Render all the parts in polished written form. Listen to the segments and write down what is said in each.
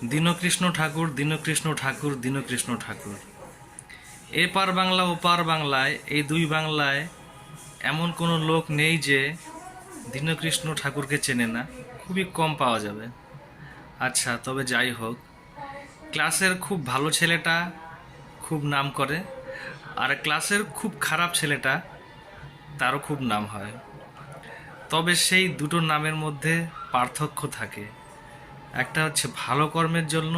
দীনকৃষ্ণ ঠাকুর, দীনকৃষ্ণ ঠাকুর, দীনকৃষ্ণ ঠাকুর। এপার বাংলা ওপার বাংলায়, এই দুই বাংলায় এমন কোনো লোক নেই যে দীনকৃষ্ণ ঠাকুরকে চেনে না। খুবই কম পাওয়া যাবে। আচ্ছা, তবে যাই হোক, ক্লাসের খুব ভালো ছেলেটা খুব নাম করে, আর ক্লাসের খুব খারাপ ছেলেটা তারও খুব নাম হয়। তবে সেই দুটো নামের মধ্যে পার্থক্য থাকে। একটা হচ্ছে ভালো কর্মের জন্য,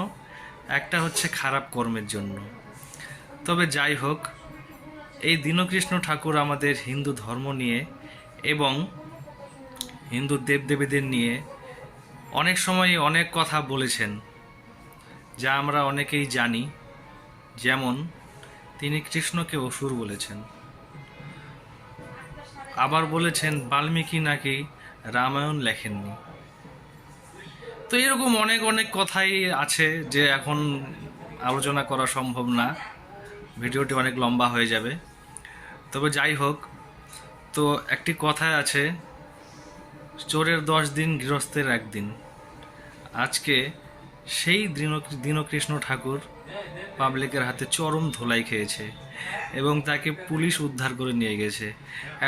একটা হচ্ছে খারাপ কর্মের জন্য। তবে যাই হোক, এই দীনকৃষ্ণ ঠাকুর আমাদের হিন্দু ধর্ম নিয়ে এবং হিন্দু দেবদেবীদের নিয়ে অনেক সময় অনেক কথা বলেছেন, যা আমরা অনেকেই জানি। যেমন তিনি কৃষ্ণকে অসুর বলেছেন, আবার বলেছেন বাল্মীকি নাকি রামায়ণ লেখেননি। তো এরকম অনেক অনেক কথাই আছে যে এখন আলোচনা করা সম্ভব না, ভিডিওটি অনেক লম্বা হয়ে যাবে। তবে যাই হোক, তো একটি কথায় আছে, চোরের 10 দিন গৃহস্থের 1 দিন। আজকে সেই দীনকৃষ্ণ ঠাকুর পাবলিকের হাতে চরম ধোলাই খেয়েছে এবং তাকে পুলিশ উদ্ধার করে নিয়ে গেছে।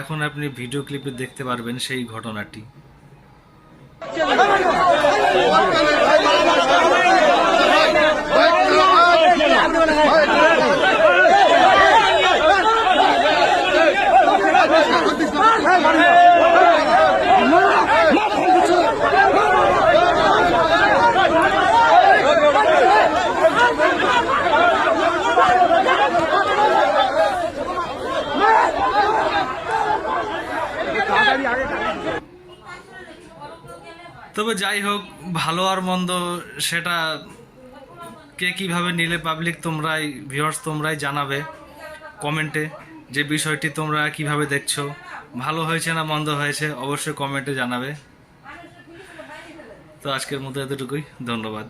এখন আপনি ভিডিও ক্লিপে দেখতে পারবেন সেই ঘটনাটি। তবে যাই হোক, ভালো আর মন্দ সেটা কে কীভাবে নিলে পাবলিক তোমরাই, ভিউয়ার্স তোমরাই জানাবে কমেন্টে, যে বিষয়টি তোমরা কিভাবে দেখছো, ভালো হয়েছে না মন্দ হয়েছে অবশ্যই কমেন্টে জানাবে। তো আজকের মতো এতটুকুই, ধন্যবাদ।